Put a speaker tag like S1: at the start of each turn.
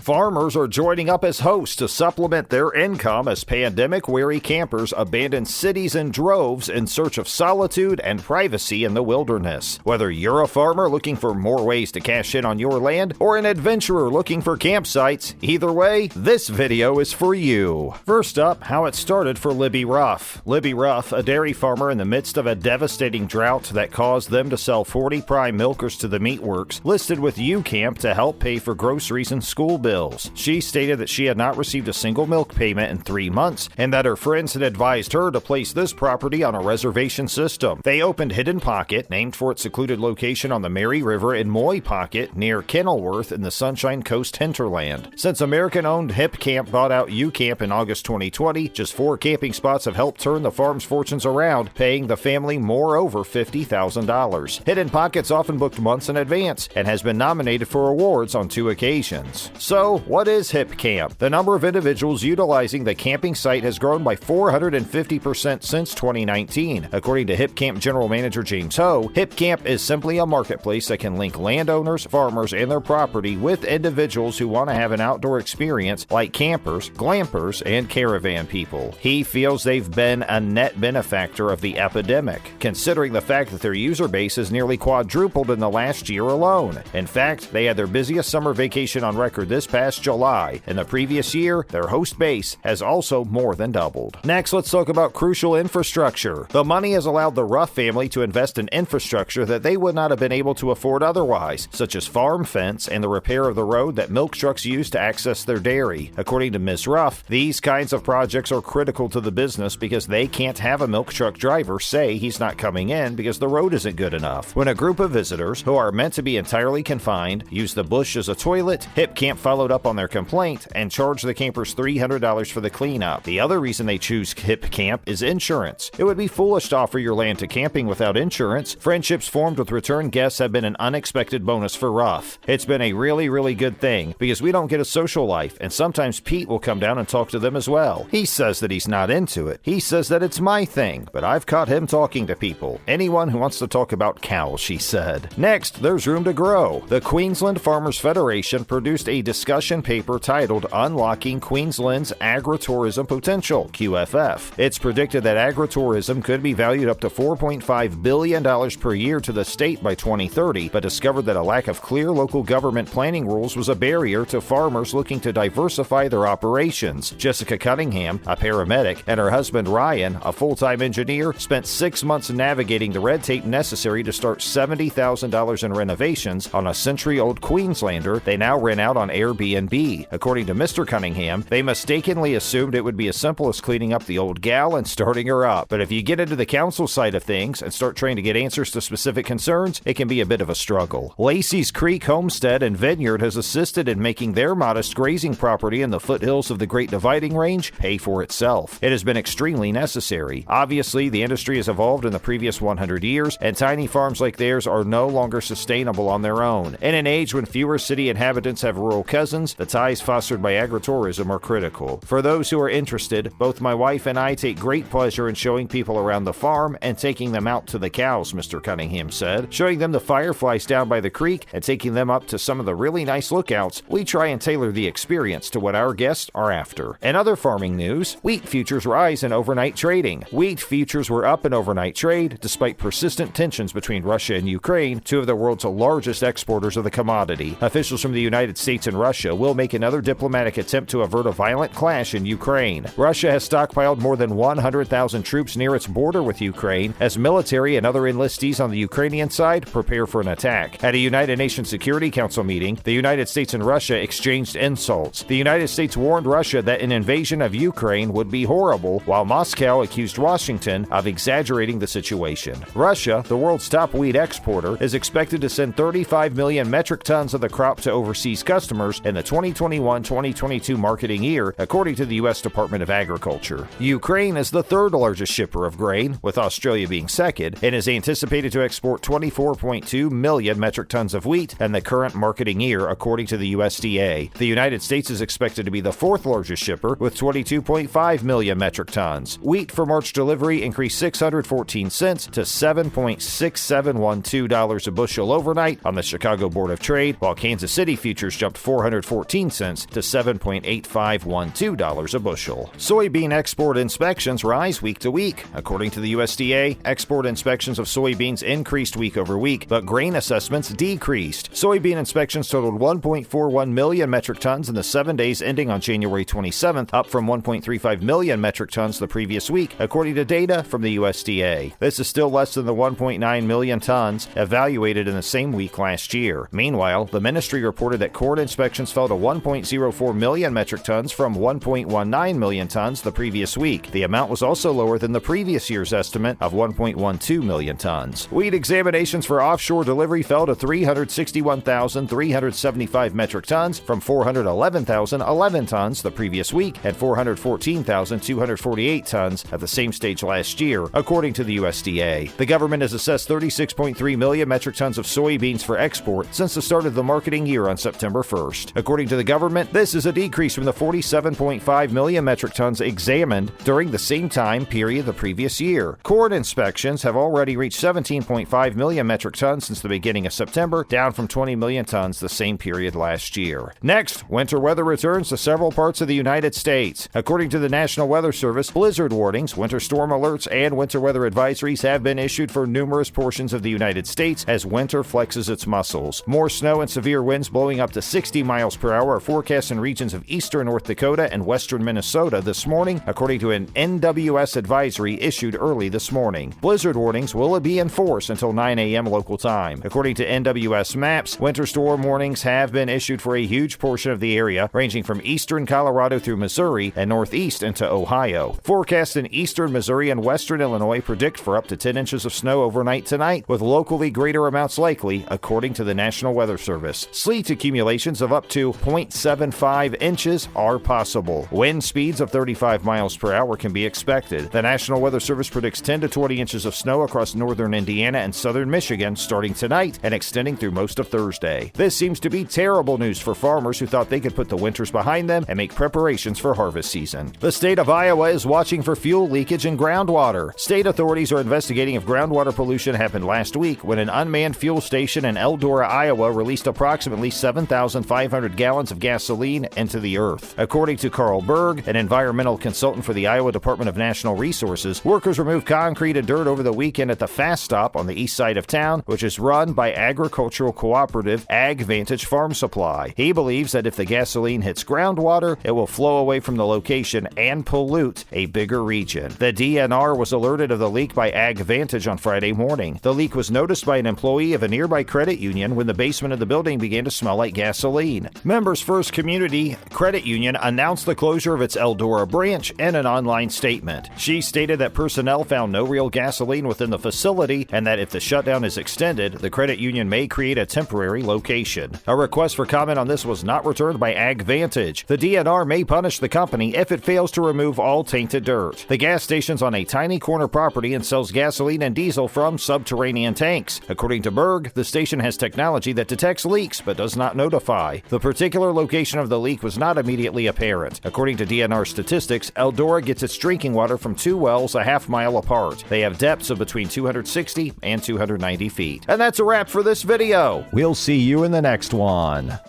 S1: Farmers are joining up as hosts to supplement their income as pandemic-weary campers abandon cities in droves in search of solitude and privacy in the wilderness. Whether you're a farmer looking for more ways to cash in on your land or an adventurer looking for campsites, either way, this video is for you. First up, how it started for Libby Rough. Libby Rough, a dairy farmer in the midst of a devastating drought that caused them to sell 40 prime milkers to the meatworks, listed with Youcamp to help pay for groceries and school bills. She stated that she had not received a single milk payment in 3 months and that her friends had advised her to place this property on a reservation system. They opened Hidden Pocket, named for its secluded location on the Mary River in Moy Pocket near Kenilworth in the Sunshine Coast hinterland. Since American-owned Hipcamp bought out Youcamp in August 2020, just 4 camping spots have helped turn the farm's fortunes around, paying the family more over $50,000. Hidden Pocket's often booked months in advance and has been nominated for awards on 2 occasions. So, what is Hipcamp? The number of individuals utilizing the camping site has grown by 450% since 2019. According to Hipcamp General Manager James Ho, Hipcamp is simply a marketplace that can link landowners, farmers, and their property with individuals who want to have an outdoor experience like campers, glampers, and caravan people. He feels they've been a net benefactor of the epidemic, considering the fact that their user base has nearly quadrupled in the last year alone. In fact, they had their busiest summer vacation on record this past July. In the previous year, their host base has also more than doubled. Next, let's talk about crucial infrastructure. The money has allowed the Rough family to invest in infrastructure that they would not have been able to afford otherwise, such as farm fence and the repair of the road that milk trucks use to access their dairy. According to Ms. Rough, these kinds of projects are critical to the business because they can't have a milk truck driver say he's not coming in because the road isn't good enough. When a group of visitors, who are meant to be entirely confined, use the bush as a toilet, Hipcamp followed up on their complaint and charged the campers $300 for the cleanup. The other reason they choose Hipcamp is insurance. It would be foolish to offer your land to camping without insurance. Friendships formed with return guests have been an unexpected bonus for Rough. It's been a really good thing because we don't get a social life, and sometimes Pete will come down and talk to them as well. He says that he's not into it. He says that it's my thing, but I've caught him talking to people. Anyone who wants to talk about cows, she said. Next, there's room to grow. The Queensland Farmers Federation produced a discussion paper titled Unlocking Queensland's Agritourism Potential, QFF. It's predicted that agritourism could be valued up to $4.5 billion per year to the state by 2030, but discovered that a lack of clear local government planning rules was a barrier to farmers looking to diversify their operations. Jessica Cunningham, a paramedic, and her husband Ryan, a full-time engineer, spent 6 months navigating the red tape necessary to start $70,000 in renovations on a century-old Queenslander they now rent out on Airbnb. According to Mr. Cunningham, they mistakenly assumed it would be as simple as cleaning up the old gal and starting her up. But if you get into the council side of things and start trying to get answers to specific concerns, it can be a bit of a struggle. Lacey's Creek Homestead and Vineyard has assisted in making their modest grazing property in the foothills of the Great Dividing Range pay for itself. It has been extremely necessary. Obviously, the industry has evolved in the previous 100 years, and tiny farms like theirs are no longer sustainable on their own. In an age when fewer city inhabitants have rural cousins, the ties fostered by agritourism are critical. For those who are interested, both my wife and I take great pleasure in showing people around the farm and taking them out to the cows, Mr. Cunningham said. Showing them the fireflies down by the creek and taking them up to some of the really nice lookouts, we try and tailor the experience to what our guests are after. In other farming news, wheat futures rise in overnight trading. Wheat futures were up in overnight trade despite persistent tensions between Russia and Ukraine, two of the world's largest exporters of the commodity. Officials from the United States and Russia will make another diplomatic attempt to avert a violent clash in Ukraine. Russia has stockpiled more than 100,000 troops near its border with Ukraine as military and other enlistees on the Ukrainian side prepare for an attack. At a United Nations Security Council meeting, the United States and Russia exchanged insults. The United States warned Russia that an invasion of Ukraine would be horrible, while Moscow accused Washington of exaggerating the situation. Russia, the world's top wheat exporter, is expected to send 35 million metric tons of the crop to overseas customers in the 2021-2022 marketing year, according to the U.S. Department of Agriculture. Ukraine is the third largest shipper of grain, with Australia being second, and is anticipated to export 24.2 million metric tons of wheat in the current marketing year, according to the USDA. The United States is expected to be the fourth largest shipper, with 22.5 million metric tons. Wheat for March delivery increased 614 cents to $7.6712 a bushel overnight on the Chicago Board of Trade, while Kansas City futures jumped 400 $214 to $7.8512 a bushel. Soybean export inspections rise week to week. According to the USDA, export inspections of soybeans increased week over week, but grain assessments decreased. Soybean inspections totaled 1.41 million metric tons in the 7 days ending on January 27th, up from 1.35 million metric tons the previous week, according to data from the USDA. This is still less than the 1.9 million tons evaluated in the same week last year. Meanwhile, the ministry reported that corn inspections fell to 1.04 million metric tons from 1.19 million tons the previous week. The amount was also lower than the previous year's estimate of 1.12 million tons. Wheat examinations for offshore delivery fell to 361,375 metric tons from 411,011 tons the previous week and 414,248 tons at the same stage last year, according to the USDA. The government has assessed 36.3 million metric tons of soybeans for export since the start of the marketing year on September 1st. According to the government, this is a decrease from the 47.5 million metric tons examined during the same time period the previous year. Corn inspections have already reached 17.5 million metric tons since the beginning of September, down from 20 million tons the same period last year. Next, winter weather returns to several parts of the United States. According to the National Weather Service, blizzard warnings, winter storm alerts, and winter weather advisories have been issued for numerous portions of the United States as winter flexes its muscles. More snow and severe winds blowing up to 60 miles per hour are forecast in regions of eastern North Dakota and western Minnesota this morning, according to an NWS advisory issued early this morning. Blizzard warnings will be in force until 9 a.m. local time. According to NWS maps, winter storm warnings have been issued for a huge portion of the area, ranging from eastern Colorado through Missouri and northeast into Ohio. Forecasts in eastern Missouri and western Illinois predict for up to 10 inches of snow overnight tonight, with locally greater amounts likely, according to the National Weather Service. Sleet accumulations of up to 0.75 inches are possible. Wind speeds of 35 miles per hour can be expected. The National Weather Service predicts 10 to 20 inches of snow across northern Indiana and southern Michigan starting tonight and extending through most of Thursday. This seems to be terrible news for farmers who thought they could put the winters behind them and make preparations for harvest season. The state of Iowa is watching for fuel leakage in groundwater. State authorities are investigating if groundwater pollution happened last week when an unmanned fuel station in Eldora, Iowa released approximately 7,500 gallons of gasoline into the earth. According to Carl Berg, an environmental consultant for the Iowa Department of Natural Resources, workers removed concrete and dirt over the weekend at the Fast Stop on the east side of town, which is run by agricultural cooperative Ag Vantage Farm Supply. He believes that if the gasoline hits groundwater, it will flow away from the location and pollute a bigger region. The DNR was alerted of the leak by Ag Vantage on Friday morning. The leak was noticed by an employee of a nearby credit union when the basement of the building began to smell like gasoline. Members First Community Credit Union announced the closure of its Eldora branch in an online statement. She stated that personnel found no real gasoline within the facility and that if the shutdown is extended, the credit union may create a temporary location. A request for comment on this was not returned by Ag Vantage. The DNR may punish the company if it fails to remove all tainted dirt. The gas station's on a tiny corner property and sells gasoline and diesel from subterranean tanks. According to Berg, the station has technology that detects leaks but does not notify. The particular location of the leak was not immediately apparent. According to DNR statistics, Eldora gets its drinking water from two wells a half-mile apart. They have depths of between 260 and 290 feet. And that's a wrap for this video. We'll see you in the next one.